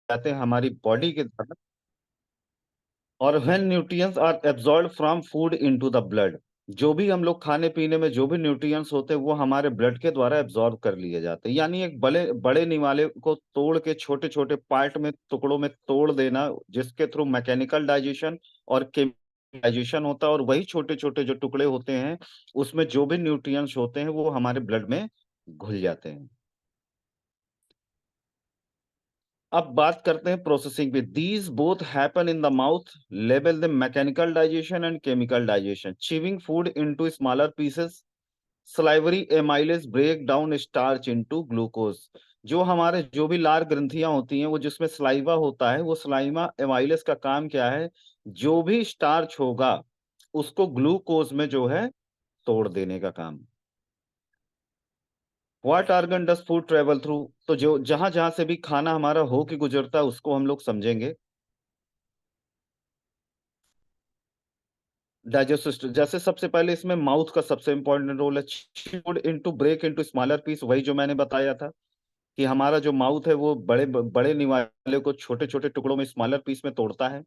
जाते हैं हमारी बॉडी के द्वारा। और when nutrients are absorbed from food into the blood, जो भी हम लोग खाने पीने में जो भी न्यूट्रिएंट्स होते हैं वो हमारे ब्लड के द्वारा एब्जॉर्ब कर लिए जाते हैं। यानी एक बड़े बड़े निवाले को तोड़ के छोटे छोटे पार्ट में, टुकड़ों में तोड़ देना, जिसके थ्रू मैकेनिकल डाइजेशन और केमिकल डाइजेशन होता है, और वही छोटे छोटे जो टुकड़े होते हैं उसमें जो भी न्यूट्रिएंट्स होते हैं वो हमारे ब्लड में घुल जाते हैं। अब बात करते हैं प्रोसेसिंग पे। These both happen in the mouth, level the mechanical digestion and chemical digestion, chewing food into smaller pieces, salivary amylase break down starch into glucose. जो हमारे जो भी लार ग्रंथियां होती हैं वो जिसमें सलाइवा होता है, वो सलाइवा एमाइलेज का काम क्या है, जो भी स्टार्च होगा उसको ग्लूकोज में जो है तोड़ देने का काम। What organ does food travel through, तो जो जहां जहां से भी खाना हमारा हो के गुजरता है उसको हम लोग समझेंगे। डाइजेस्ट सिस्टम, जैसे सबसे पहले इसमें माउथ का सबसे इंपॉर्टेंट रोल है। Food into break into smaller piece, वही जो मैंने बताया था कि हमारा जो माउथ है वो बड़े बड़े निवाले को छोटे छोटे टुकड़ों में, स्मॉलर पीस में तोड़ता है।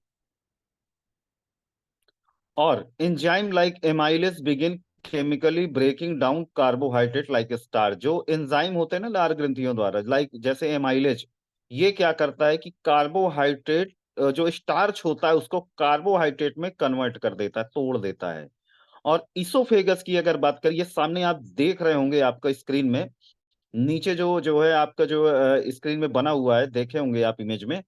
और enzyme like amylase begin chemically breaking down carbohydrate like star, जो एंजाइम होते हैं ना लार ग्रंथियों द्वारा, लाइक जैसे एमाइलेज, ये क्या करता है कि कार्बोहाइड्रेट जो स्टार्च होता है उसको कार्बोहाइड्रेट में कन्वर्ट कर देता है, तोड़ देता है। और इसोफेगस की अगर बात करिए, सामने आप देख रहे होंगे आपका स्क्रीन में, नीचे जो जो है आपका जो स्क्रीन में बना हुआ है, देखे होंगे आप इमेज में,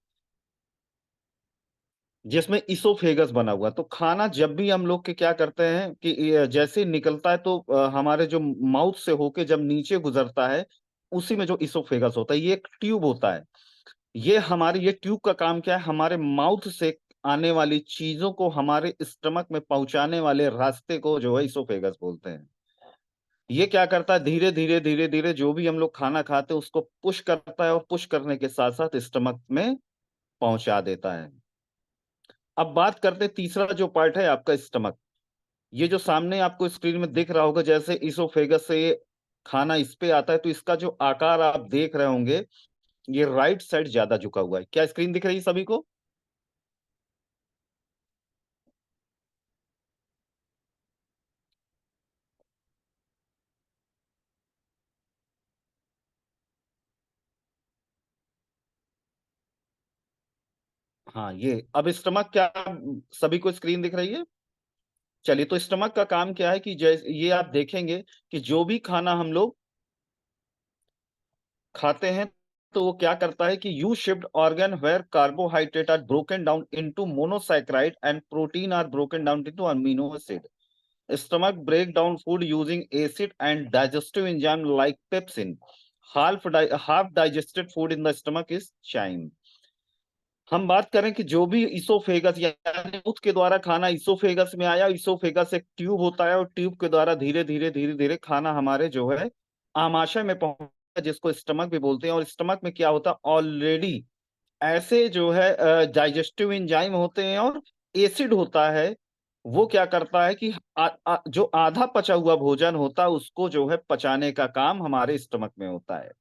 जिसमें इसोफेगस बना हुआ। तो खाना जब भी हम लोग के क्या करते हैं कि ये जैसे ही निकलता है तो हमारे जो माउथ से होके जब नीचे गुजरता है, उसी में जो इसोफेगस होता है, ये एक ट्यूब होता है। ये ट्यूब का काम क्या है, हमारे माउथ से आने वाली चीजों को हमारे स्टमक में पहुंचाने वाले रास्ते को जो है इसोफेगस बोलते हैं। ये क्या करता है, धीरे धीरे धीरे धीरे जो भी हम लोग खाना खाते हैं उसको पुश करता है, और पुश करने के साथ साथ स्टमक में पहुंचा देता है। अब बात करते हैं तीसरा जो पार्ट है आपका स्टमक। ये जो सामने आपको स्क्रीन में दिख रहा होगा, जैसे इसोफेगस से ये खाना इस पे आता है तो इसका जो आकार आप देख रहे होंगे, ये राइट साइड ज्यादा झुका हुआ है। क्या स्क्रीन दिख रही है सभी को? हाँ, ये अब स्टमक क्या, सभी को स्क्रीन दिख रही है? चलिए, तो स्टमक का काम क्या है कि जैसे ये आप देखेंगे कि जो भी खाना हम लोग खाते हैं तो वो क्या करता है कि you shift organ where carbohydrate are broken down into monosaccharide and protein are broken down into amino acid. Stomach break down food using acid and digestive enzyme like pepsin. Half digested food in the stomach is chyme. हम बात करें कि जो भी oesophagus यानी मुख के द्वारा खाना इसोफेगस में आया, इसोफेगस एक ट्यूब होता है और ट्यूब के द्वारा धीरे धीरे धीरे धीरे खाना हमारे जो है आमाशय में पहुंचता है, जिसको स्टमक भी बोलते हैं। और स्टमक में क्या होता है, ऑलरेडी ऐसे जो है डाइजेस्टिव एंजाइम होते हैं और एसिड होता है। वो क्या करता है कि जो आधा पचा हुआ भोजन होता है उसको जो है पचाने का काम हमारे स्टमक में होता है।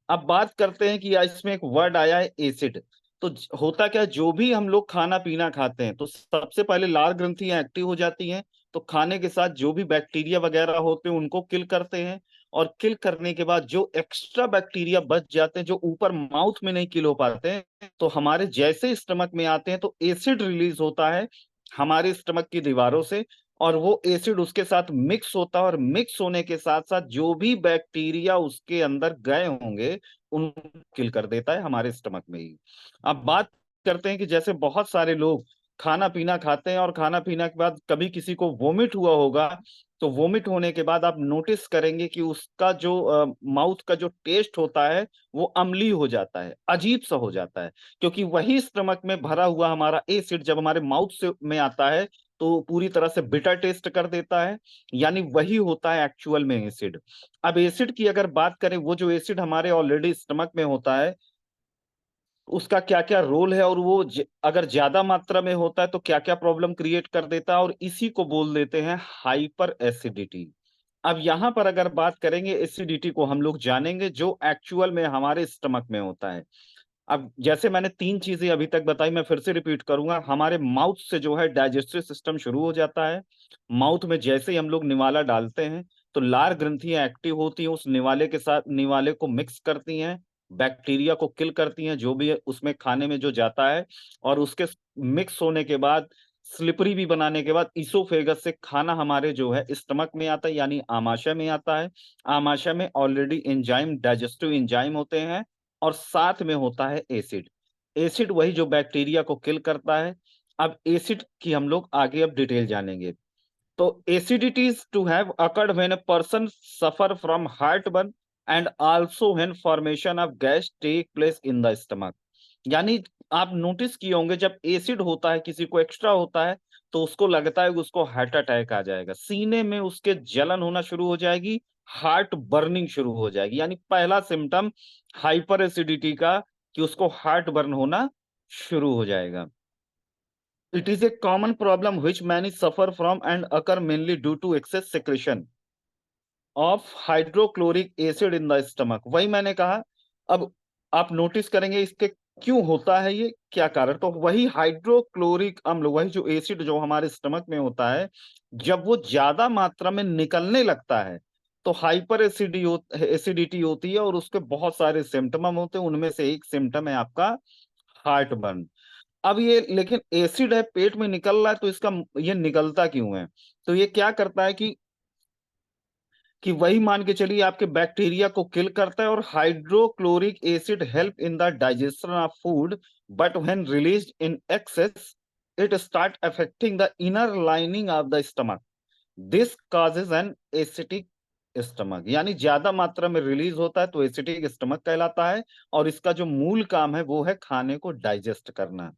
अब बात करते हैं कि इसमें एक वर्ड आया है एसिड। तो होता क्या है, जो भी हम लोग खाना पीना खाते हैं तो सबसे पहले लार ग्रंथियां एक्टिव हो जाती हैं, तो खाने के साथ जो भी बैक्टीरिया वगैरह होते हैं उनको किल करते हैं। और किल करने के बाद जो एक्स्ट्रा बैक्टीरिया बच जाते हैं, जो ऊपर माउथ में नहीं किल हो पाते हैं, तो हमारे जैसे स्टमक में आते हैं तो एसिड रिलीज होता है हमारे स्टमक की दीवारों से। और वो एसिड उसके साथ मिक्स होता है, और मिक्स होने के साथ साथ जो भी बैक्टीरिया उसके अंदर गए होंगे उनको किल कर देता है हमारे स्टमक में ही। अब बात करते हैं कि जैसे बहुत सारे लोग खाना पीना खाते हैं और खाना पीना के बाद कभी किसी को वोमिट हुआ होगा, तो वोमिट होने के बाद आप नोटिस करेंगे कि उसका जो माउथ का जो टेस्ट होता है वो अम्लीय हो जाता है, अजीब सा हो जाता है। क्योंकि वही स्टमक में भरा हुआ हमारा एसिड जब हमारे माउथ से में आता है तो पूरी तरह से बिटर टेस्ट कर देता है। यानी वही होता है एक्चुअल में एसिड। अब एसिड की अगर बात करें, वो जो एसिड हमारे ऑलरेडी स्टमक में होता है उसका क्या क्या रोल है, और वो अगर ज्यादा मात्रा में होता है तो क्या क्या प्रॉब्लम क्रिएट कर देता है, और इसी को बोल देते हैं हाइपर एसिडिटी। अब यहां पर अगर बात करेंगे एसिडिटी को, हम लोग जानेंगे जो एक्चुअल में हमारे स्टमक में होता है। अब जैसे मैंने तीन चीजें अभी तक बताई, मैं फिर से रिपीट करूंगा। हमारे माउथ से जो है डाइजेस्टिव सिस्टम शुरू हो जाता है। माउथ में जैसे ही हम लोग निवाला डालते हैं तो लार ग्रंथियां एक्टिव होती हैं, उस निवाले के साथ निवाले को मिक्स करती हैं, बैक्टीरिया को किल करती हैं जो भी उसमें खाने में जो जाता है। और उसके मिक्स होने के बाद, स्लिपरी भी बनाने के बाद, इसोफेगस से खाना हमारे जो है स्टमक में आता है, यानी आमाशय में आता है। आमाशय में ऑलरेडी एंजाइम, डाइजेस्टिव एंजाइम होते हैं, और साथ में होता है एसिड। एसिड वही जो बैक्टीरिया को किल करता है। अब एसिड की हम लोग आगे अब डिटेल जानेंगे। तो acidity is to have occurred when a person suffer from heartburn and also when formation of gas take place in the stomach। यानी आप नोटिस किए होंगे जब एसिड होता है, किसी को एक्स्ट्रा होता है, तो उसको लगता है कि उसको हार्ट अटैक आ जाएगा, सीने में उसके जलन होना शुरू हो जाएगी, हार्ट बर्निंग शुरू हो जाएगी। यानी पहला सिम्टम हाइपर एसिडिटी का कि उसको हार्ट बर्न होना शुरू हो जाएगा। It is a common problem which many suffer from and occur mainly due to excess secretion of hydrochloric acid in the stomach। वही मैंने कहा। अब आप नोटिस करेंगे इसके क्यों होता है, ये क्या कारण। तो वही हाइड्रोक्लोरिक अम्ल, वही जो एसिड जो हमारे स्टमक में होता है, जब वो ज्यादा मात्रा में निकलने लगता है तो हाइपर एसिडिटी होती है, और उसके बहुत सारे सिम्टम होते हैं। उनमें से एक सिम्टम है आपका हार्ट बर्न। अब ये लेकिन एसिड है, पेट में निकल रहा है, तो इसका ये निकलता क्यों है। तो ये क्या करता है कि वही मान के चलिए आपके बैक्टीरिया को किल करता है, और hydrochloric acid help in the digestion of food, but when released in excess it start affecting the inner lining of the stomach. This causes an acetic stomach. यानी ज्यादा मात्रा में रिलीज होता है तो एसिटिक स्टमक कहलाता है। और इसका जो मूल काम है वो है खाने को डाइजेस्ट करना,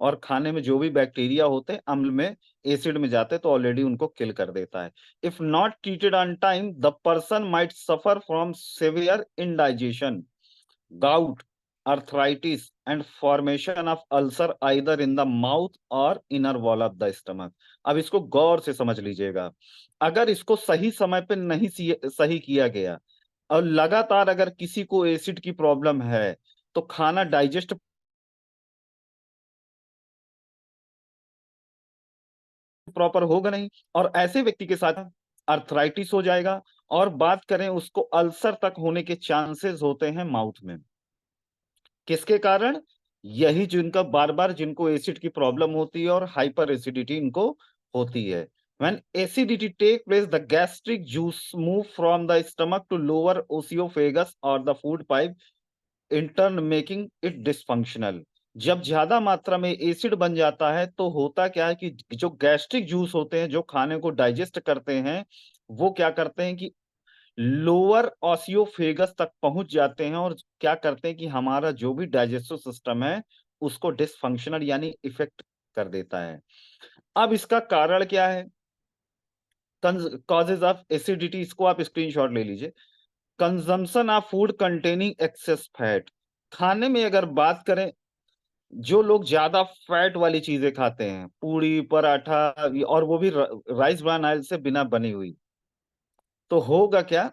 और खाने में जो भी बैक्टीरिया होते हैं अम्ल में, एसिड में जाते हैं तो ऑलरेडी उनको किल कर देता है। If not treated on time the person might suffer from severe indigestion, gout, arthritis, and formation of ulcer either in the mouth or inner wall of the stomach। अब इसको गौर से समझ लीजिएगा। अगर इसको सही समय पे नहीं सही किया गया, और लगातार अगर किसी को एसिड की प्रॉब्लम है, तो खाना डाइजेस्ट प्रॉपर होगा नहीं, और ऐसे व्यक्ति के साथ अर्थराइटिस हो जाएगा। और बात करें, उसको अल्सर तक होने के चांसेस होते हैं माउथ में। किसके कारण। यही जिनका बार बार जिनको एसिड की प्रॉब्लम होती है और हाइपर एसिडिटी इनको होती है। When acidity take place, the gastric juice move from the stomach to lower esophagus or the food pipe, in turn making it dysfunctional। जब ज्यादा मात्रा में एसिड बन जाता है तो होता क्या है कि जो गैस्ट्रिक जूस होते हैं जो खाने को डाइजेस्ट करते हैं, वो क्या करते हैं कि लोअर ऑसियोफेगस तक पहुंच जाते हैं, और क्या करते हैं कि हमारा जो भी डाइजेस्टिव सिस्टम है उसको डिसफंक्शनल यानी इफेक्ट कर देता है। अब इसका कारण क्या है। कॉजेज ऑफ एसिडिटी, इसको आप स्क्रीनशॉट ले लीजिए। Consumption of food containing access fat. खाने में अगर बात करें, जो लोग ज्यादा फैट वाली चीजें खाते हैं, पूड़ी पराठा, और वो भी राइस ब्रान ऑयल से बिना बनी हुई, तो होगा क्या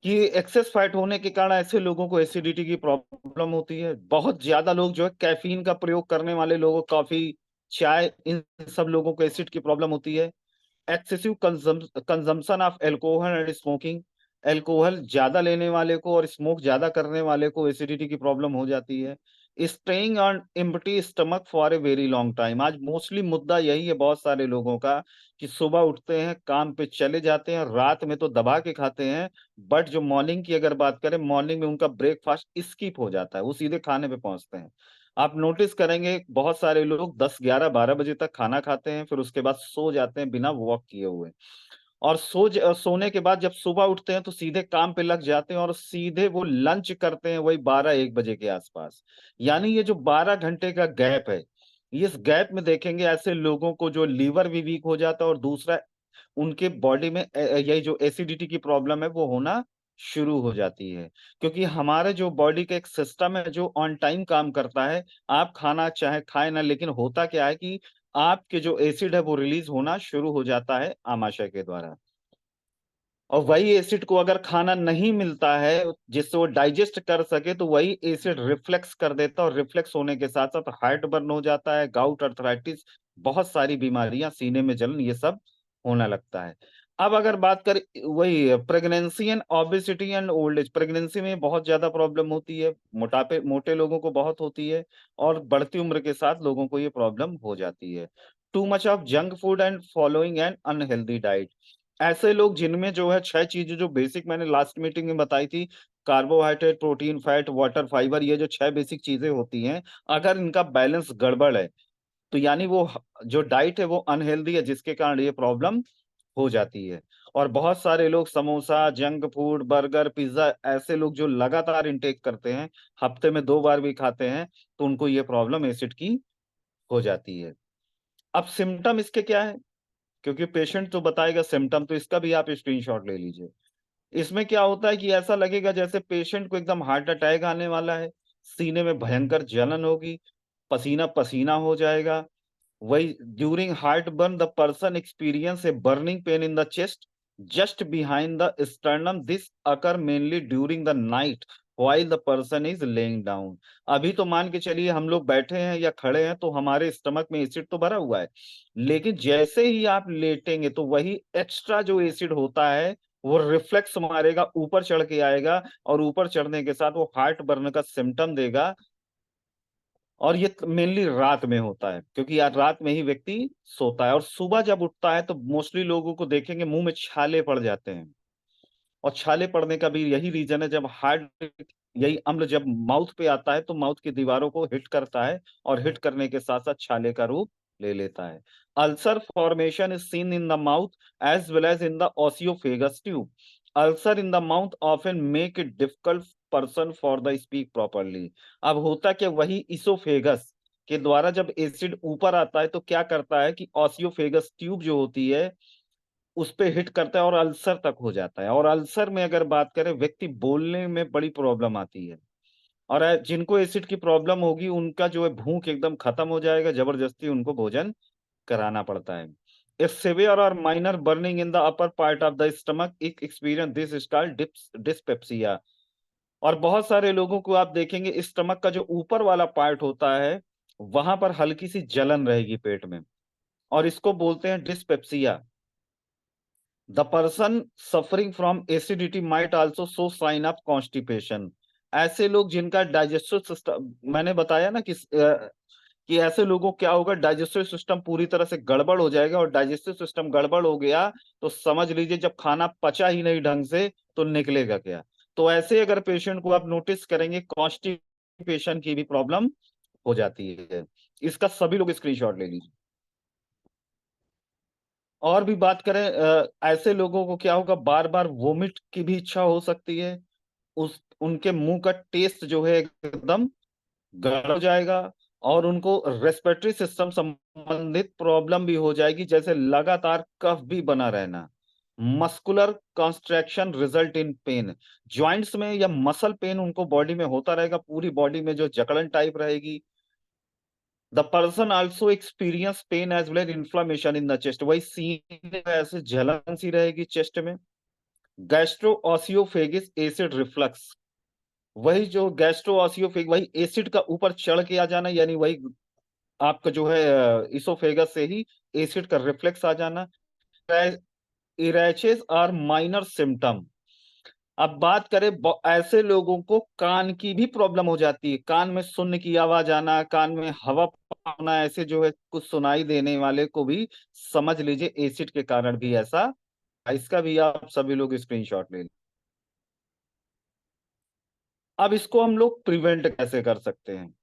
कि एक्सेस फैट होने के कारण ऐसे लोगों को एसिडिटी की प्रॉब्लम होती है। बहुत ज्यादा लोग जो है कैफीन का प्रयोग करने वाले लोगों, कॉफी, चाय, इन सब लोगों को एसिड की प्रॉब्लम होती है। Excessive consumption of alcohol and smoking. Alcohol ज्यादा लेने वाले को और स्मोक ज्यादा करने वाले को एसिडिटी की प्रॉब्लम हो जाती है। Staying on empty stomach for a very long time. आज मोस्टली मुद्दा यही है बहुत सारे लोगों का, कि सुबह उठते हैं, काम पे चले जाते हैं, रात में तो दबा के खाते हैं, बट जो मॉर्निंग की अगर बात करें, मॉर्निंग में उनका ब्रेकफास्ट स्किप हो जाता है, वो सीधे खाने पे पहुंचते हैं। आप नोटिस करेंगे बहुत सारे लोग 10 11 12 बजे तक खाना खाते हैं, फिर उसके बाद सो जाते हैं बिना वॉक किए हुए। और सोने के बाद जब सुबह उठते हैं तो सीधे काम पे लग जाते हैं, और सीधे वो लंच करते हैं वही 12 1 बजे के आसपास। यानी ये जो 12 घंटे का गैप है, इस गैप में देखेंगे ऐसे लोगों को जो लीवर भी वीक हो जाता है, और दूसरा उनके बॉडी में यही जो एसिडिटी की प्रॉब्लम है वो होना शुरू हो जाती है। क्योंकि हमारे जो बॉडी का एक सिस्टम है जो ऑन टाइम काम करता है। आप खाना चाहे खाए ना, लेकिन होता क्या है कि आपके जो एसिड है वो रिलीज होना शुरू हो जाता है आमाशय के द्वारा। और वही एसिड को अगर खाना नहीं मिलता है जिससे वो डाइजेस्ट कर सके, तो वही एसिड रिफ्लेक्स कर देता है, और रिफ्लेक्स होने के साथ साथ हार्ट बर्न हो जाता है, गाउट, अर्थराइटिस, बहुत सारी बीमारियां, सीने में जलन, ये सब होने लगता है। अब अगर बात करें वही pregnancy and obesity and old age, pregnancy में बहुत ज्यादा प्रॉब्लम होती है, मोटापे, मोटे लोगों को बहुत होती है, और बढ़ती उम्र के साथ लोगों को ये प्रॉब्लम हो जाती है। Too much of junk food and following N unhealthy diet, ऐसे लोग जिनमें जो है छह चीजें जो बेसिक मैंने लास्ट मीटिंग में बताई थी, carbohydrate, protein, fat, water, fibre, ये जो छह बेसिक चीजें होती हैं, अगर इनका बैलेंस गड़बड़ है, तो यानी वो जो डाइट है वो अनहेल्दी है, जिसके कारण ये प्रॉब्लम हो जाती है। और बहुत सारे लोग samosa, junk food, burger, pizza, ऐसे लोग जो लगातार इंटेक करते हैं, हफ्ते में 2 बार भी खाते हैं, तो उनको ये प्रॉब्लम एसिड की हो जाती है। अब सिम्टम इसके क्या है, क्योंकि पेशेंट तो बताएगा सिम्टम, तो इसका भी आप स्क्रीनशॉट ले लीजिए। इसमें क्या होता है कि ऐसा लगेगा जैसे पेशेंट को एकदम हार्ट अटैक आने वाला है, सीने में भयंकर जलन होगी, पसीना पसीना हो जाएगा। वही during heart burn the person experience a burning pain in the chest just behind the sternum, this occur mainly during the night while the person is laying down. अभी तो मान के चलिए हम लोग बैठे हैं या खड़े हैं तो हमारे स्टमक में एसिड तो भरा हुआ है, लेकिन जैसे ही आप लेटेंगे तो वही एक्स्ट्रा जो एसिड होता है वो रिफ्लेक्स मारेगा, ऊपर चढ़ के आएगा, और ऊपर चढ़ने के साथ वो हार्ट बर्न का सिम्टम देगा। और ये मेनली रात में होता है, क्योंकि यार रात में ही व्यक्ति सोता है, और सुबह जब उठता है तो मोस्टली लोगों को देखेंगे मुंह में छाले पड़ जाते हैं। और छाले पड़ने का भी यही रीजन है, जब हार्ट, यही अम्ल जब माउथ पे आता है तो माउथ की दीवारों को हिट करता है, और हिट करने के साथ साथ छाले का रूप ले लेता है। Ulcer formation is seen in the mouth as well as in the oesophagus tube. Ulcer in the mouth often make it difficult person for the speak properly. अब होता क्या, वही इसोफेगस के द्वारा जब एसिड ऊपर आता है तो क्या करता है कि ओसियोफेगस ट्यूब जो होती है उस पे हिट करता है, और अल्सर तक हो जाता है। और अल्सर में अगर बात करें, व्यक्ति बोलने में बड़ी प्रॉब्लम आती है। और जिनको एसिड की प्रॉब्लम होगी उनका जो है भूख एकदम खत्म हो जाएगा, जबरदस्ती उनको भोजन कराना पड़ता है। इफ सिवियर और minor burning in the upper part of the stomach इक experience, this is called dyspepsia. और बहुत सारे लोगों को आप देखेंगे स्टमक का जो ऊपर वाला पार्ट होता है वहां पर हल्की सी जलन रहेगी पेट में, और इसको बोलते हैं dyspepsia. The person suffering from acidity might also show sign of constipation. ऐसे लोग जिनका डाइजेस्टिव सिस्टम, मैंने बताया ना कि ऐसे लोगों को क्या होगा, डाइजेस्टिव सिस्टम पूरी तरह से गड़बड़ हो जाएगा, और डाइजेस्टिव सिस्टम गड़बड़ हो गया तो समझ लीजिए जब खाना पचा ही नहीं ढंग से तो निकलेगा क्या। तो ऐसे अगर पेशेंट को आप नोटिस करेंगे, कॉन्स्टिपेशन की भी प्रॉब्लम हो जाती है। इसका सभी लोग स्क्रीनशॉट ले लीजिए। और भी बात करें, ऐसे लोगों को क्या होगा, बार बार वोमिट की भी इच्छा हो सकती है, उस उनके मुंह का टेस्ट जो है एकदम गड़ हो जाएगा, और उनको रेस्पिरेटरी सिस्टम संबंधित प्रॉब्लम भी हो जाएगी, जैसे लगातार कफ भी बना रहना। Muscular constriction result in pain, joints में या मसल पेन उनको बॉडी में होता रहेगा, पूरी बॉडी में जो जकड़न टाइप रहेगी। The person also experience pain as well as inflammation in the chest, वही सीने में ऐसे जलन सी रहेगी चेस्ट में। गैस्ट्रो ऑसियोफेगिस एसिड रिफ्लक्स, वही जो गैस्ट्रो ऑसियोफेग, वही एसिड का ऊपर चढ़ के आ जाना, यानी वही आपका जो है इसोफेगस से ही एसिड का रिफ्लेक्स आ जाना। इरेचेस आर माइनर सिम्टम। अब बात करें ऐसे लोगों को कान की भी प्रॉब्लम हो जाती है, कान में शून्य की आवाज आना, कान में हवा पाना, ऐसे जो है कुछ सुनाई देने वाले को भी समझ लीजिए एसिड के कारण भी ऐसा। इसका भी आप सभी लोग स्क्रीनशॉट ले लें। अब इसको हम लोग प्रिवेंट कैसे कर सकते हैं,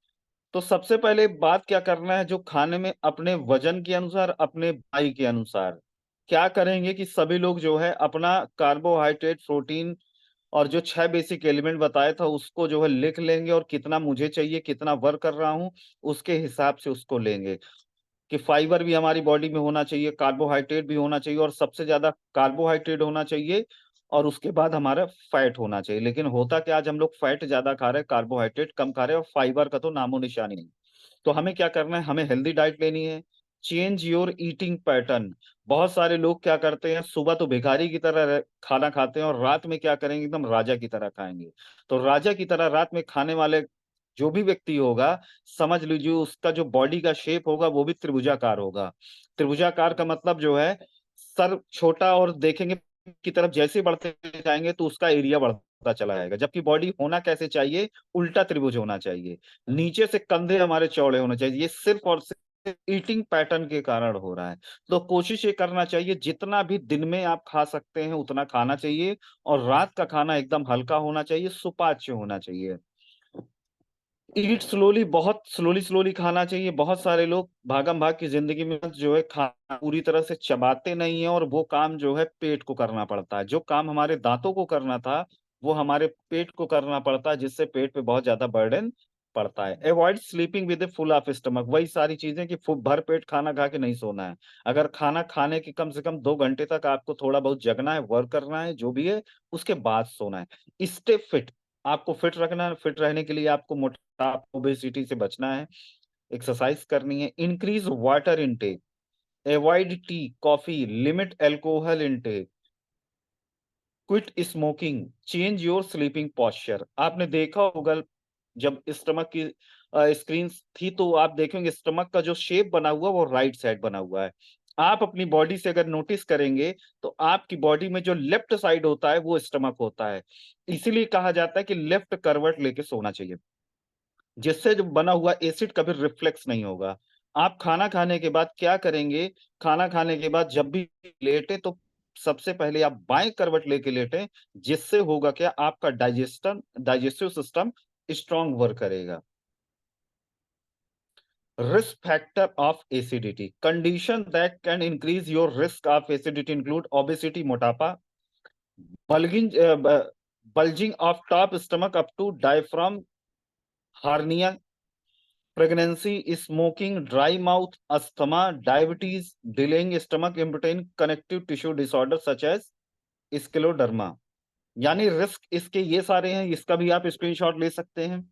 तो सबसे पहले बात क्या करना है, जो खाने में अपने वजन के अनुसार, अपने भाई के अनुसार क्या करेंगे कि सभी लोग जो है अपना कार्बोहाइड्रेट, प्रोटीन, और जो छह बेसिक एलिमेंट बताया था उसको जो है लिख लेंगे, और कितना मुझे चाहिए, कितना वर्क कर रहा हूं, उसके हिसाब से उसको लेंगे। कि फाइबर भी हमारी बॉडी में होना चाहिए, कार्बोहाइड्रेट भी होना चाहिए, और सबसे ज्यादा कार्बोहाइड्रेट होना चाहिए, और उसके बाद हमारा फैट होना चाहिए। लेकिन होता क्या, आज हम लोग फैट ज्यादा खा रहे हैं, कार्बोहाइड्रेट कम खा रहे हैं, और फाइबर का तो नामो निशान ही नहीं। तो हमें क्या करना है, हमें हेल्दी डाइट लेनी है, चेंज योर ईटिंग पैटर्न। बहुत सारे लोग क्या करते हैं, सुबह तो भिखारी की तरह खाना खाते हैं और रात में क्या करेंगे, एकदम राजा की तरह खाएंगे। तो राजा की तरह रात में खाने वाले जो भी व्यक्ति होगा, समझ लीजिए उसका जो बॉडी का शेप होगा वो भी त्रिभुजाकार होगा। त्रिभुजाकार का मतलब जो है, सर छोटा और देखेंगे की तरफ जैसे बढ़ते जाएंगे तो उसका एरिया बढ़ता चला जाएगा, जबकि बॉडी होना कैसे चाहिए, उल्टा त्रिभुज होना चाहिए। नीचे से कंधे हमारे चौड़े होने चाहिए। ये सिर्फ और सिर्फ ईटिंग पैटर्न के कारण हो रहा है। तो कोशिश ये करना चाहिए, जितना भी दिन में आप खा सकते हैं उतना खाना चाहिए, और रात का खाना एकदम हल्का होना चाहिए, सुपाच्य होना चाहिए। ईट स्लोली, बहुत स्लोली स्लोली खाना चाहिए। बहुत सारे लोग भागम भाग की जिंदगी में जो है खाना पूरी तरह से चबाते नहीं है, और वो काम जो है पेट को करना पड़ता है। जो काम हमारे दांतों को करना था वो हमारे पेट को करना पड़ता है, जिससे पेट पे बहुत ज्यादा बर्डन पड़ता है। Avoid sleeping with a full of stomach. वही सारी चीजें कि भर पेट खाना खा के नहीं सोना है। अगर खाना खाने के कम से कम 2 घंटे तक आपको थोड़ा बहुत जगना है, वर्क करना है, जो भी है, उसके बाद सोना है। Stay fit. आपको फिट रखना है। फिट रहने के लिए आपको मोटापा, ओबेसिटी से बचना है, एक्सरसाइज करनी है। Increase water intake, avoid tea coffee, limit alcohol intake, quit smoking, change your sleeping posture. आपने देखा होगा, जब स्टमक की स्क्रीन थी तो आप देखेंगे स्टमक का जो शेप बना हुआ वो राइट साइड बना हुआ है। आप अपनी बॉडी से अगर नोटिस करेंगे तो आपकी बॉडी में जो लेफ्ट साइड होता है वो स्टमक होता है। इसीलिए कहा जाता है कि लेफ्ट करवट लेके सोना चाहिए, जिससे जो बना हुआ एसिड कभी रिफ्लेक्स नहीं होगा। आप खाना खाने के बाद क्या करेंगे, खाना खाने के बाद जब भी लेटे तो सबसे पहले आप बाएं करवट लेके लेटें, जिससे होगा क्या, आपका डाइजेस्टिव सिस्टम स्ट्रांग वर्क करेगा। Risk factor of acidity, condition that can increase your risk of acidity include obesity, मोटापा, bulging bulging of top stomach up to diaphragm, hernia, pregnancy, smoking, dry mouth, asthma, diabetes, delaying stomach, important connective tissue disorder such as scleroderma. यानी risk इसके ये सारे हैं, इसका भी आप screenshot ले सकते हैं।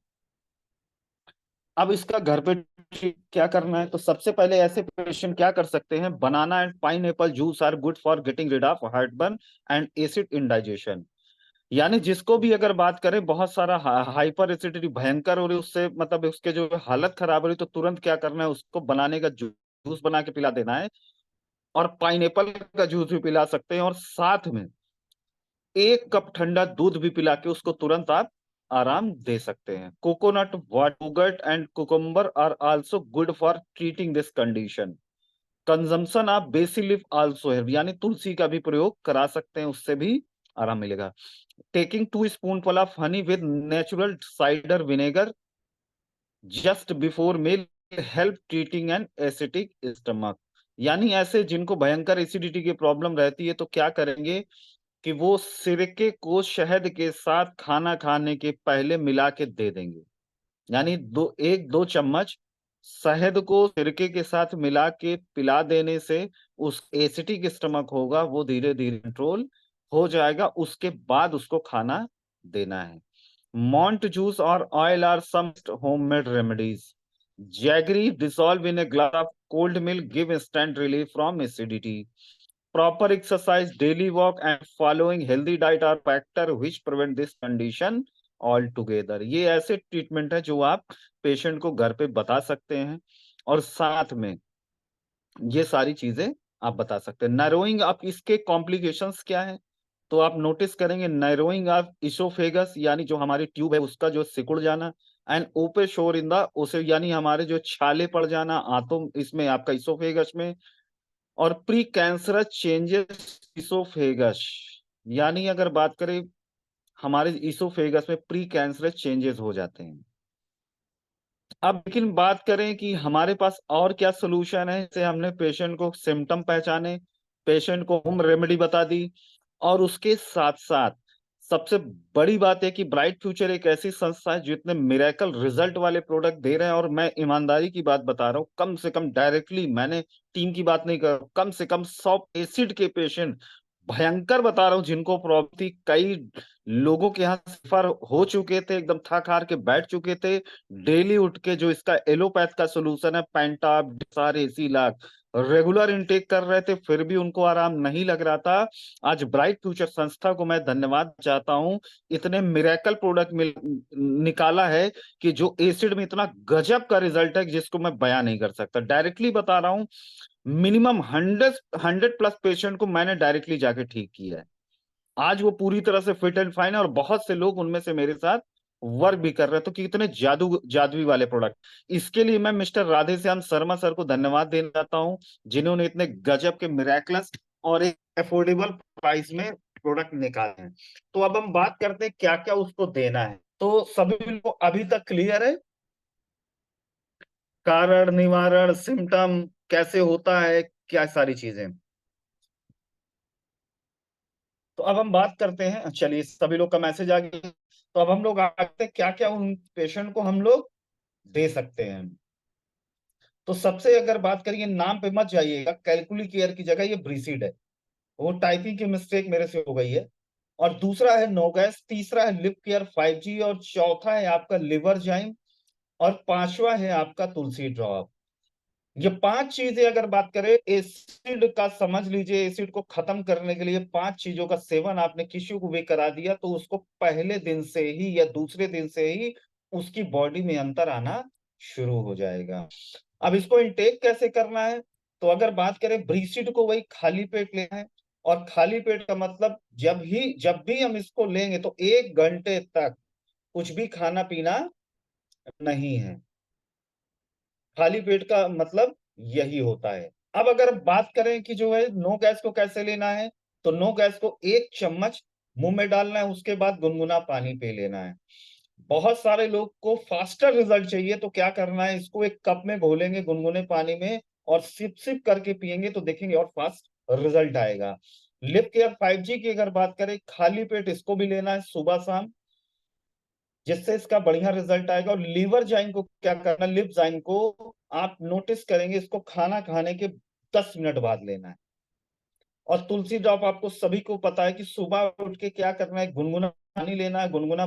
अब इसका घर पे क्या करना है, तो सबसे पहले ऐसे पेशेंट क्या कर सकते हैं, banana and pineapple juice are good for getting rid of heartburn and acid indigestion. यानी जिसको भी अगर बात करें, बहुत सारा हाइपर एसिडिटी भयंकर हो रही, उससे मतलब उसके जो हालत खराब हो रही, तो तुरंत क्या करना है, उसको बनाने का जूस बना के पिला देना है। और पाइनएप्पल का जूस भी पिला सकते हैं, और साथ में 1 कप ठंडा दूध भी पिला के उसको तुरंत आप आराम दे सकते हैं। Coconut water and cucumber are also good for treating this condition. Consumption of basil leaf also है, यानी तुलसी का भी प्रयोग करा सकते हैं, उससे भी आराम मिलेगा। Taking 2 spoonful of honey with natural cider vinegar just before meal help treating an acidic stomach. यानी ऐसे जिनको भयंकर एसिडिटी की प्रॉब्लम रहती है तो क्या करेंगे कि वो सिरके को शहद के साथ खाना खाने के पहले मिला के दे देंगे। यानी 1-2 चम्मच शहद को सिरके के साथ मिला के पिला देने से उस एसिडिक स्टमक होगा वो धीरे धीरे कंट्रोल हो जाएगा। उसके बाद उसको खाना देना है। मॉन्ट जूस और oil are some homemade remedies. Jaggery dissolve in a glass of cold milk give instant relief from acidity. Proper exercise, daily walk, and following healthy diet are factor which prevent this condition altogether. ये ऐसे treatment है जो आप patient को घर पे बता सकते हैं, और साथ में ये सारी चीजें आप बता सकते हैं। नैरोइंग, आप इसके कॉम्प्लिकेशंस क्या है, तो आप नोटिस करेंगे नैरोइंग ऑफ इसोफेगस, यानी जो हमारी ट्यूब है उसका जो सिकुड़ जाना, एंड ओपे शोर इन द ओसे, यानी हमारे जो छाले पड़ जाना आंतों इसमें आपका इसोफेगस में, और प्री कैंसरस चेंजेस इसोफेगस, यानी अगर बात करें हमारे इसोफेगस में प्री कैंसरस चेंजेस हो जाते हैं। अब लेकिन बात करें कि हमारे पास और क्या सोल्यूशन है, जैसे हमने पेशेंट को सिम्टम पहचाने, पेशेंट को होम रेमेडी बता दी, और उसके साथ साथ सबसे बड़ी बात है कि ब्राइट फ्यूचर एक ऐसी संस्था है जितने मिरेकल रिजल्ट वाले प्रोडक्ट दे रहे हैं। और मैं ईमानदारी की बात बता रहा हूँ, कम से कम डायरेक्टली, मैंने टीम की बात नहीं कर रहा हूं, कम से कम 100 एसिड के पेशेंट भयंकर बता रहा हूँ जिनको प्रॉब्लम थी, कई लोगों के यहाँ सफर हो चुके थे, एकदम थक हार के बैठ चुके थे, डेली उठ के जो इसका एलोपैथ का सोल्यूशन है पेंटाप डिसार एसी लाख, रेगुलर इनटेक कर रहे थे, फिर भी उनको आराम नहीं लग रहा था। आज ब्राइट फ्यूचर संस्था को मैं धन्यवाद चाहता हूं, इतने मिरेकल प्रोडक्ट निकाला है कि जो एसिड में इतना गजब का रिजल्ट है जिसको मैं बयां नहीं कर सकता। डायरेक्टली बता रहा हूं, मिनिमम 100 प्लस पेशेंट को मैंने डायरेक्टली जाके ठीक किया है। आज वो पूरी तरह से फिट एंड फाइन है, और बहुत से लोग उनमें से मेरे साथ वर्क भी कर रहे हैं। तो कितने जादुई वाले प्रोडक्ट। इसके लिए मैं मिस्टर राधेश्याम शर्मा सर को धन्यवाद देना चाहता हूं, जिन्होंने इतने गजब के मिराकलस और एक अफोर्डेबल प्राइस में प्रोडक्ट निकाले हैं। तो अब हम बात करते हैं क्या क्या उसको देना है। तो सभी लोग अभी तक क्लियर है, कारण निवारण सिम्टम कैसे होता है, क्या सारी चीजें। तो अब हम बात करते हैं, चलिए सभी लोग का मैसेज आ गया। तो अब हम लोग आते हैं क्या क्या उन पेशेंट को हम लोग दे सकते हैं। तो सबसे अगर बात करिए, नाम पे मत जाइएगा, कैलकुली केयर की जगह ये ब्रीसीड है, वो टाइपिंग की मिस्टेक मेरे से हो गई है। और दूसरा है नोगैस, तीसरा है लिप केयर 5G, और चौथा है आपका लिवर जाइम, और पांचवा है आपका तुलसी ड्रॉप। ये पांच चीजें अगर बात करें एसिड का, समझ लीजिए एसिड को खत्म करने के लिए पांच चीजों का सेवन आपने किसी को भी करा दिया तो उसको पहले दिन से ही या दूसरे दिन से ही उसकी बॉडी में अंतर आना शुरू हो जाएगा। अब इसको इनटेक कैसे करना है, तो अगर बात करें ब्रीसिड को, वही खाली पेट लेना है। और खाली पेट का मतलब जब भी हम इसको लेंगे तो 1 घंटे तक कुछ भी खाना पीना नहीं है। खाली पेट का मतलब यही होता है। अब अगर बात करें कि जो है नो गैस को कैसे लेना है, तो नो गैस को 1 चम्मच मुंह में डालना है, उसके बाद गुनगुना पानी पी लेना है। बहुत सारे लोग को फास्टर रिजल्ट चाहिए, तो क्या करना है, इसको एक कप में घोलेंगे गुनगुने पानी में और सिप सिप करके पिएंगे तो देखेंगे और फास्ट रिजल्ट आएगा। लिप केयर 5G की अगर बात करें, खाली पेट इसको भी लेना है सुबह शाम, जिससे इसका बढ़िया रिजल्ट आएगा। और लीवर जाइन को क्या करना, लिप जाइन को आप नोटिस करेंगे इसको खाना खाने के 10 मिनट बाद लेना है। और तुलसी ड्रॉप आपको सभी को पता है कि सुबह उठ के क्या करना है, गुनगुना पानी लेना है, गुनगुना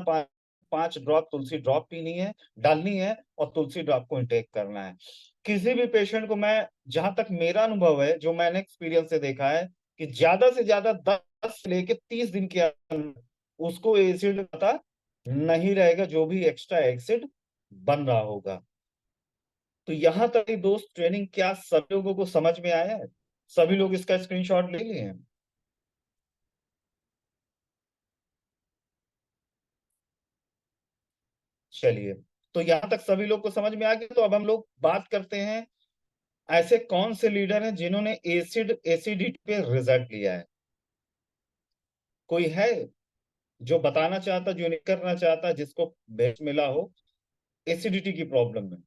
5 ड्रॉप तुलसी ड्रॉप पीनी है, डालनी है, और तुलसी ड्रॉप को इंटेक करना है। किसी भी पेशेंट को मैं, जहां तक मेरा अनुभव है, जो मैंने एक्सपीरियंस से देखा है, कि ज्यादा से ज्यादा 10 से लेके 30 दिन के अंदर उसको एसिड पता नहीं रहेगा, जो भी एक्स्ट्रा एसिड बन रहा होगा। तो यहां तक कि दोस्त ट्रेनिंग क्या सभी लोगों को समझ में आया है? सभी लोग इसका स्क्रीनशॉट ले लिए हैं? चलिए, तो यहां तक सभी लोग को समझ में आ गया। तो अब हम लोग बात करते हैं, ऐसे कौन से लीडर हैं जिन्होंने एसिडिटी पे रिजल्ट लिया है। कोई है जो बताना चाहता, जो नहीं करना चाहता, जिसको बेस्ट मिला हो एसिडिटी की प्रॉब्लम में?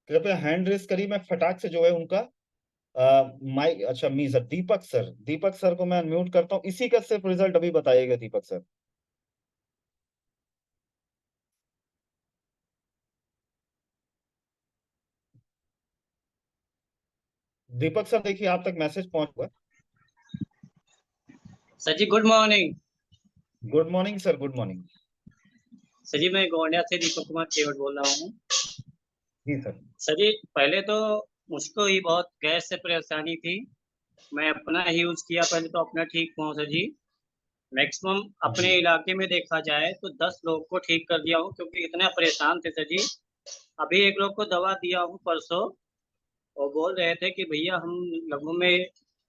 कृपया हैंड रेस करिए, मैं फटाक से जो है उनका माइक, अच्छा मी सर, दीपक सर को मैं अनम्यूट करता हूँ। इसी का सिर्फ रिजल्ट अभी बताइएगा दीपक सर। दीपक सर देखिए आप तक मैसेज पहुंच गया। सर जी good morning. Good morning sir, good morning. Sir जी मैं गोंडिया से दीपक कुमार केवट बोल रहा हूँ। जी सर। सर जी पहले तो मुझको ही बहुत गैस से परेशानी थी। मैं अपना ही यूज किया, पहले तो अपना ठीक हुआ सर जी। मैक्सिमम जी। अपने इलाके में देखा जाए तो 10 लोग को ठीक कर दिया हूँ, क्योंकि इतना परेशान थे सर जी। अभी एक लोग को दवा दिया हूँ परसों, और बोल रहे थे कि भैया हम लगभग में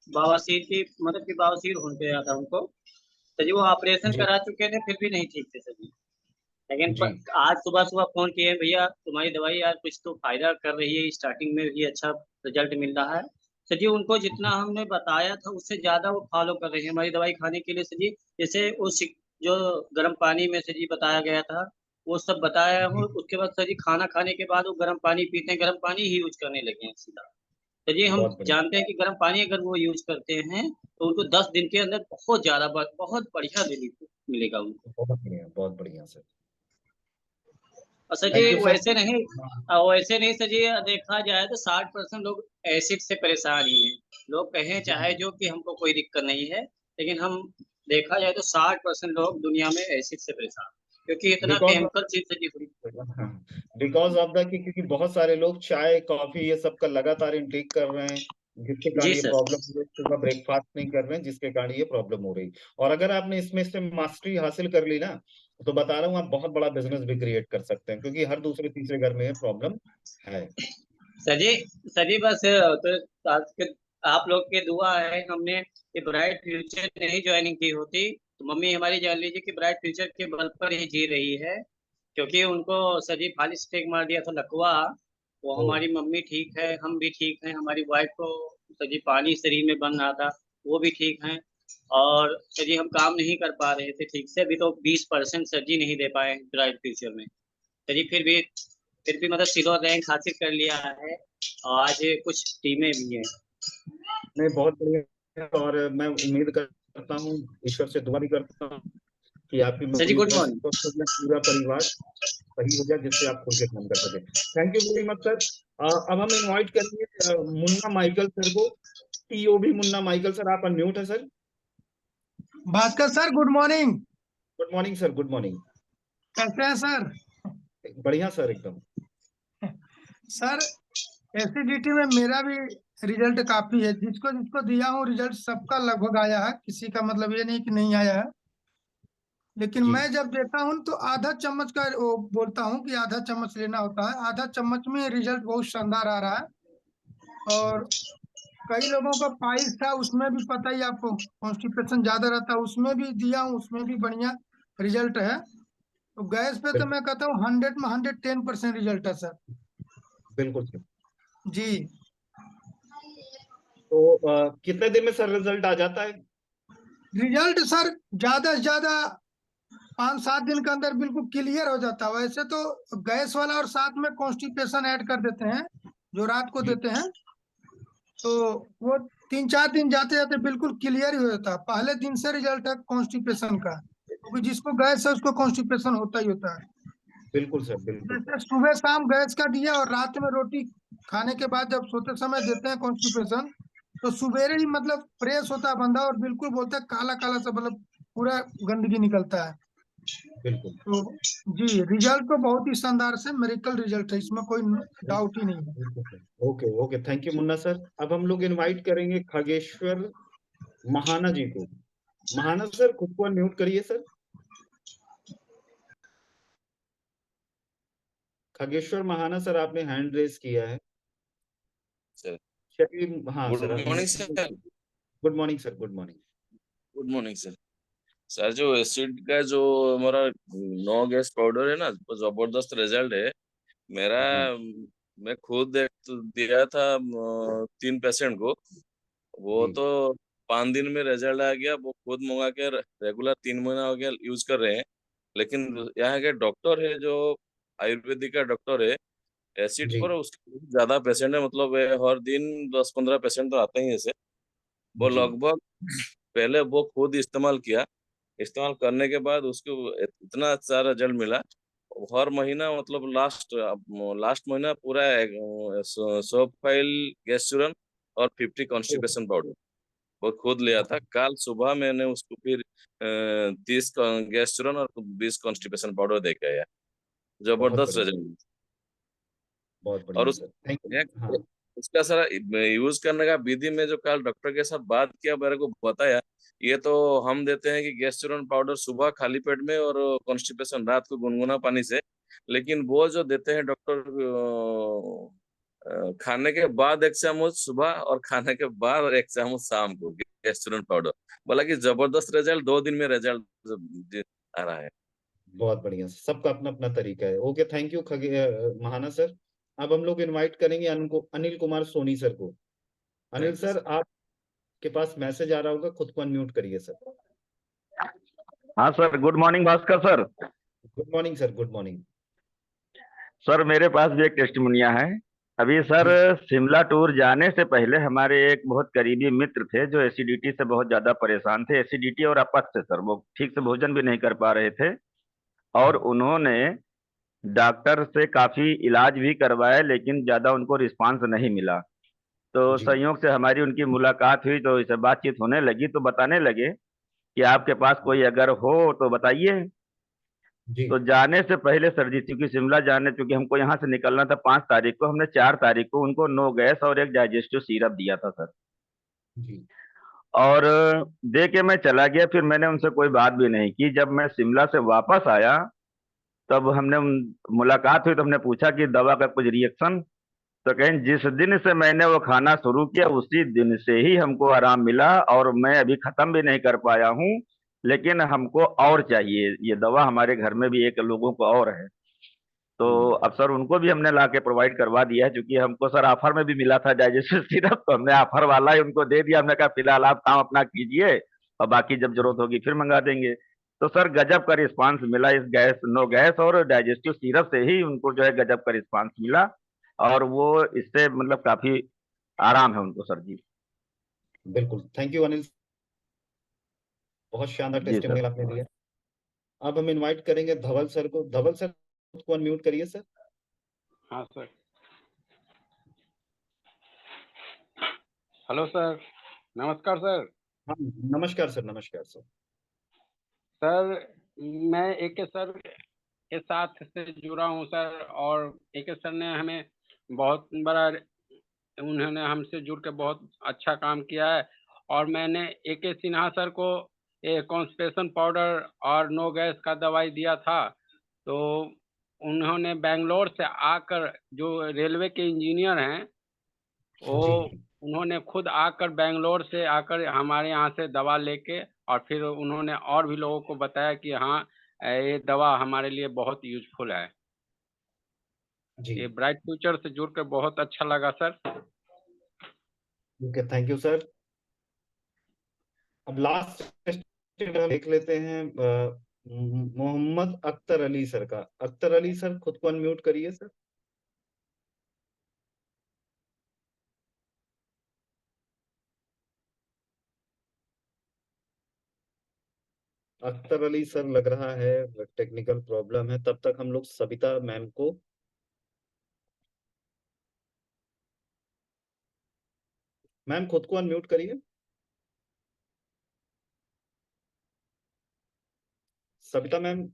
बवासीर की, मतलब कि बवासीर हो गया था उनको। सर जी वो ऑपरेशन जी। करा चुके थे, फिर भी नहीं ठीक थे सर जी। लेकिन जी। आज सुबह सुबह फोन किए, भैया तुम्हारी दवाई यार कुछ तो फायदा कर रही है, स्टार्टिंग में भी अच्छा रिजल्ट मिल रहा है। सर जी उनको जितना हमने बताया था उससे ज्यादा वो फॉलो कर रहे हैं हमारी दवाई खाने के लिए सर जी। जैसे जो गर्म पानी में सर जी बताया गया था, वो सब बताया हूँ। जी। उसके बाद सर जी खाना खाने के बाद वो गर्म पानी पीते हैं, गर्म पानी ही यूज करने लगे हैं सीधा। सर जी हम बहुत बढ़िया। जानते हैं कि गर्म पानी अगर वो यूज करते हैं तो उनको 10 दिन के अंदर बहुत ज्यादा बहुत बढ़िया रिलीफ मिलेगा उनको। बहुत बढ़िया, बहुत बढ़िया सर। और सर जी थैंक यू सर। वैसे नहीं सर जी, देखा जाए तो 60% लोग एसिड से परेशान ही हैं। लोग कहें जी। चाहे जो कि हमको कोई दिक्कत नहीं है, लेकिन हम देखा जाए तो 60% लोग दुनिया में एसिड से परेशान हैं, क्योंकि इतना बिकॉज केमिकल चीज सर जी हुई। बिकॉज ऑफ द कि क्योंकि बहुत सारे लोग चाय कॉफी ये सब का लगातार इंटेक कर रहे हैं, जिसके कारण जी ये सर। प्रॉब्लम हो रही है। सुबह ब्रेकफास्ट नहीं कर रहे हैं, जिसके कारण ये प्रॉब्लम हो रही। और अगर आपने इसमें से मास्टरी हासिल कर ली ना, तो बता रहा हूँ आप बहुत बड़ा बिजनेस भी क्रिएट कर सकते हैं, क्योंकि हर दूसरे तीसरे घर में ये प्रॉब्लम है। सर जी, सर जी बस तो आप लोग के दुआ है, हमने ये ब्राइट फ्यूचर नहीं ज्वाइनिंग की होती तो मम्मी हमारी जान लीजिए कि ब्राइट फ्यूचर के बल पर ही जी रही है। क्योंकि उनको सर जी फालिस स्टेक मार दिया था लकवा। वो ओ, हमारी मम्मी ठीक है, हम भी ठीक हैं, हमारी वाइफ को सर जी पानी शरीर में बन रहा था, वो भी ठीक हैं। और सर जी हम काम नहीं कर पा रहे थे ठीक से, अभी तो 20% सर जी नहीं दे पाए ब्राइट फ्यूचर में। सर जी फिर भी मतलब सिल्वर रैंक हासिल कर लिया है, और आज कुछ टीमें भी हैं। नहीं बहुत बढ़िया। और मैं उम्मीद करता हूँ, ईश्वर से दुआ भी करता हूँ कि आपकी सर जी मम्मी गुड स्वस्थ मॉर्निंग। स्वस्थ हो जाए, पूरा परिवार सही हो जाए, जिससे आप खुल के काम कर सके। Thank you very much sir. अब हम इनवाइट करेंगे मुन्ना माइकल सर को। टीओबी मुन्ना माइकल सर, आप अनम्यूट है sir. Bhaskar sir good morning. Good morning sir, good morning. कैसे हैं सर? बढ़िया सर, एकदम। सर एससीडीटी में मेरा भी रिजल्ट काफी है, जिसको जिसको दिया हूँ रिजल्ट सबका लगभग आया है, किसी का मतलब ये नहीं कि नहीं आया है। लेकिन जी मैं जब देता हूँ तो आधा चम्मच का वो बोलता हूँ कि आधा चम्मच लेना होता है, आधा चम्मच में रिजल्ट बहुत शानदार आ रहा है। और कई लोगों का पाइल्स था, उसमें भी पता ही आपको कॉन्स्टिपेशन ज्यादा रहता है, उसमें भी दिया हूँ, उसमें भी बढ़िया रिजल्ट है। तो गैस पे तो बिल्कुल मैं कहता हूँ 100 में 110% रिजल्ट है सर। बिल्कुल सर। जी। तो कितने दिन में सर रिजल्ट आ जाता है? रिजल्ट सर ज्यादा से ज्यादा 5-7 दिन के अंदर बिल्कुल क्लियर हो जाता है। वैसे तो गैस वाला और साथ में कॉन्स्टिपेशन ऐड कर देते हैं, जो रात को जी देते हैं, तो वो 3-4 दिन जाते जाते बिल्कुल क्लियर ही हो जाता है। पहले दिन से रिजल्ट है कॉन्स्टिपेशन का, क्योंकि जिसको गैस है उसको कॉन्स्टिपेशन होता ही होता है। बिल्कुल सर, बिल्कुल सर। जैसे सुबह शाम गैस का दिया और रात में रोटी खाने के बाद जब सोते समय देते हैं कॉन्स्टिपेशन, तो सुबेरे ही मतलब फ्रेश होता है बंदा, और बिल्कुल बोलता है काला काला सा, मतलब पूरा गंदगी निकलता है। बिल्कुल तो जी रिजल्ट तो बहुत ही शानदार से मेडिकल रिजल्ट है, इसमें कोई डाउट ही नहीं है। बिल्कुल sir. Okay okay, thank you Munna sir. अब हम लोग इनवाइट करेंगे खगेश्वर महाना जी को। महाना सर, खुद को अनम्यूट करिए सर। खगेश्वर महाना सर, आपने हैंड रेस किया है। सर चलिए, हाँ good sir, morning sir. Good morning sir, good morning. Good morning sir. Sir जो एसिड का जो हमारा नो गैस पाउडर है ना, वो जबरदस्त रिजल्ट है मेरा। जी मैं खुद एक तो दिया था 3 पेशेंट को, वो जी तो 5 दिन में रिजल्ट आ गया। वो खुद मंगा के रेगुलर 3 महीना हो गया यूज कर रहे हैं। लेकिन यहाँ के डॉक्टर है जो आयुर्वेदिक का डॉक्टर है, एसिड जी पर उसके बहुत ज्यादा पेशेंट है। मतलब हर दिन 10-15 पेशेंट तो आते ही ऐसे। वो जी। लगभग पहले वो खुद इस्तेमाल किया, इस्तेमाल करने के बाद उसको इतना अच्छा रिजल्ट मिला। हर महीना मतलब लास्ट लास्ट महीना पूरा 100 फाइल गैस चूरन और 50 ओ, कॉन्स्टिपेशन पाउडर वो खुद लिया था। कल सुबह मैंने उसको फिर 30 गैस चूरन और 20 कॉन्स्टिपेशन पाउडर दे के आया। बहुत जबरदस्त बढ़िया, रिजल्ट। बहुत और बढ़िया सर, थैंक यू। हाँ उसका सारा यूज करने का विधि में जो कल डॉक्टर के साथ बात किया, मेरे को बताया। ये तो हम देते हैं कि गैस्ट्रोन पाउडर सुबह खाली पेट में और कॉन्स्टिपेशन रात को गुनगुना पानी से। लेकिन वो जो देते हैं डॉक्टर खाने के बाद 1 चम्मच सुबह और खाने के बाद 1 चम्मच शाम को गैस्ट्रोन पाउडर। बोला कि जबरदस्त रिजल्ट, 2 दिन में रिजल्ट आ रहा है। बहुत बढ़िया सर, सबका अपना अपना तरीका है। Okay, thank you Mahana sir. अब हम लोग इनवाइट करेंगे अनिल कुमार सोनी सर को। Anil thank you sir, sir. आपके पास मैसेज आ रहा होगा, खुद को अनम्यूट करिए सर। हाँ sir, good morning Bhaskar sir. Good morning sir, good morning. Sir मेरे पास भी एक टेस्टिमोनिया है। अभी सर जी शिमला टूर जाने से पहले हमारे एक बहुत करीबी मित्र थे जो एसिडिटी से बहुत ज्यादा परेशान थे, एसिडिटी और अपच से सर। वो ठीक से भोजन भी नहीं कर पा रहे थे, और उन्होंने डॉक्टर से काफी इलाज भी करवाया, लेकिन ज्यादा उनको रिस्पांस नहीं मिला। तो जी संयोग से हमारी उनकी मुलाकात हुई, तो इससे बातचीत होने लगी, तो बताने लगे कि आपके पास कोई अगर हो तो बताइए। जी तो जाने से पहले सर जी, क्योंकि शिमला जाने, चूंकि हमको यहाँ से निकलना था 5 तारीख को, हमने 4 तारीख को उनको नो गैस और एक डाइजेस्टिव सिरप दिया था सर। जी और दे के मैं चला गया, फिर मैंने उनसे कोई बात भी नहीं की। जब मैं शिमला से वापस आया तब हमने मुलाकात हुई, तो हमने पूछा कि दवा का कुछ रिएक्शन? तो कहें जिस दिन से मैंने वो खाना शुरू किया उसी दिन से ही हमको आराम मिला, और मैं अभी खत्म भी नहीं कर पाया हूँ, लेकिन हमको और चाहिए ये दवा। हमारे घर में भी एक लोगों को और है, तो अब सर उनको भी हमने ला के प्रोवाइड करवा दिया है, क्योंकि हमको सर ऑफर में भी मिला था डाइजेस्टिव सिरप, तो हमने ऑफर वाला ही उनको दे दिया। हमने कहा फिलहाल आप काम अपना कीजिए, और बाकी जब जरूरत होगी फिर मंगा देंगे। तो सर गजब का रिस्पांस मिला इस गैस, नो गैस और डाइजेस्टिव सिरप से ही उनको जो है गजब का रिस्पांस मिला, और वो इससे मतलब काफी आराम है उनको सर जी। बिल्कुल, थैंक यू अनिल, बहुत शानदार जी सर। टेस्टिमोनियल आपने दिया। अब हम इनवाइट करेंगे धवल सर को। धवल सर खुद को अनम्यूट करिए सर। हाँ सर। हेलो सर, नमस्कार सर। हाँ, नमस्कार सर, नमस्कार सर। सर मैं एके सर के साथ से जुड़ा हूँ सर, और एके सर ने हमें बहुत बड़ा, उन्होंने हमसे जुड़ के बहुत अच्छा काम किया है। और मैंने एके सिन्हा सर को ये कॉन्स्टिपेशन पाउडर और नो गैस का दवाई दिया था, तो उन्होंने बेंगलोर से आकर, जो रेलवे के इंजीनियर हैं, वो जी उन्होंने खुद आकर, बेंगलोर से आकर हमारे यहाँ से दवा लेके, और फिर उन्होंने और भी लोगों को बताया कि हाँ ये दवा हमारे लिए बहुत यूजफुल है। जी ये ब्राइट फ्यूचर से जुड़ कर बहुत अच्छा लगा sir. Okay, thank you sir. अब लास्ट देख लेते हैं मोहम्मद अख्तर अली सर का। अख्तर अली सर खुद को अनम्यूट करिए सर। अख्तर अली सर लग रहा है टेक्निकल प्रॉब्लम है, तब तक हम लोग सविता मैम को। मैम खुद को अनम्यूट करिए। सविता मैम,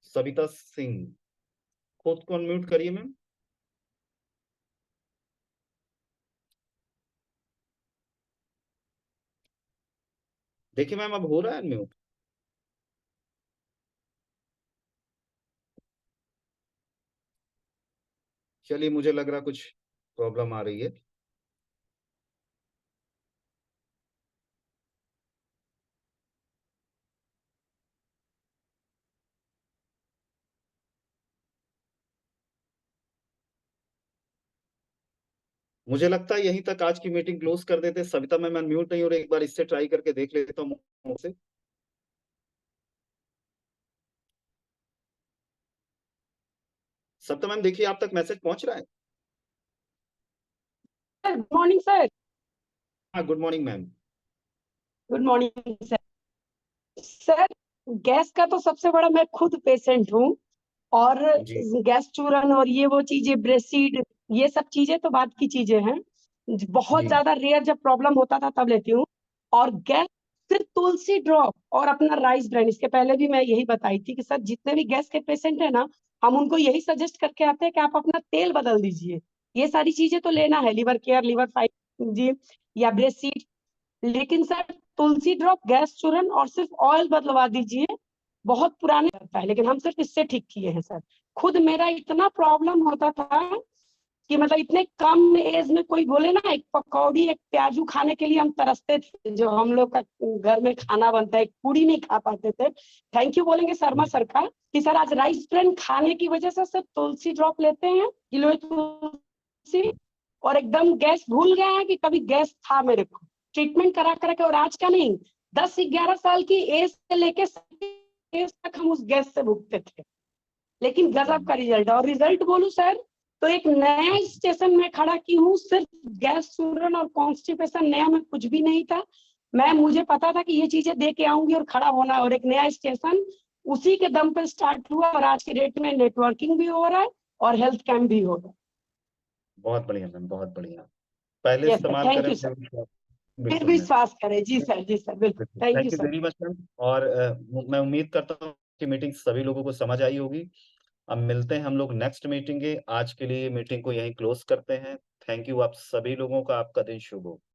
सविता सिंह, खुद को अनम्यूट करिए मैम। देखिए मैम अब हो रहा है अनम्यूट। चलिए, मुझे लग रहा कुछ प्रॉब्लम आ रही है। मुझे लगता है यहीं तक आज की मीटिंग क्लोज कर देते। सविता मैम अनम्यूट नहीं हो रही, एक बार इससे ट्राई करके देख लेता हूँ से। सविता मैम देखिए, आप तक मैसेज पहुंच रहा है? Good morning sir. हाँ, good morning ma'am. Good morning sir. Sir gas का तो सबसे बड़ा मैं खुद पेशेंट हूँ, और जी गैस चूरन और ये वो चीजें, ब्रेसीड, ये सब चीजें तो बात की चीजें हैं। बहुत जी ज्यादा रेयर जब प्रॉब्लम होता था तब लेती हूँ। और गैस सिर्फ तुलसी ड्रॉप और अपना राइस ब्रांड, इसके पहले भी मैं यही बताई थी कि सर जितने भी गैस के पेशेंट है ना, हम उनको यही सजेस्ट करके आते हैं कि आप अपना तेल बदल दीजिए। ये सारी चीजें तो लेना है, लिवर केयर, लिवर फाइबर जी, या ब्रेसीड, लेकिन सर तुलसी ड्रॉप, गैस चूरन और सिर्फ ऑयल बदलवा दीजिए। बहुत पुराने करता है, लेकिन हम सिर्फ इससे ठीक किए हैं सर। खुद मेरा इतना प्रॉब्लम होता था कि मतलब इतने कम एज में कोई बोले ना एक पकौड़ी एक प्याजू खाने के लिए हम तरसते थे। जो हम लोग का घर में खाना बनता है, एक पूरी नहीं खा पाते थे। थैंक यू बोलेंगे शर्मा सर का कि सर आज राइस ब्रांड खाने की वजह से सिर्फ तुलसी ड्रॉप लेते हैं, किलो तुलसी, और एकदम गैस भूल गए हैं कि कभी गैस था मेरे को। ट्रीटमेंट करा के, और आज का नहीं, 10-11 साल की एज से लेके एज तक हम उस गैस से भुगते थे, लेकिन गजब का रिजल्ट। और रिजल्ट बोलूं सर तो एक नया स्टेशन में खड़ा की हूँ, सिर्फ गैस चूरन और कॉन्स्टिपेशन, नया में कुछ भी नहीं था। मुझे पता था कि ये चीजें दे के आऊंगी और खड़ा होना, और एक नया स्टेशन उसी के दम पे स्टार्ट हुआ, और आज के डेट में नेटवर्किंग भी हो रहा है और हेल्थ कैंप भी हो रहा है। बहुत बढ़िया मैम, बहुत बढ़िया। पहले यस सर, इस्तेमाल थैंक करें यू सर। फिर फिर बिल्कुल मैम, विश्वास करें। जी सर, जी सर, बिल्कुल। Thank thank you you sir. Very much ma'am. और मैं उम्मीद करता हूँ कि मीटिंग सभी लोगों को समझ आई होगी। अब मिलते हैं हम लोग नेक्स्ट मीटिंग के। आज के लिए मीटिंग को यहीं क्लोज करते हैं। थैंक यू आप सभी लोगों का। आपका दिन शुभ हो।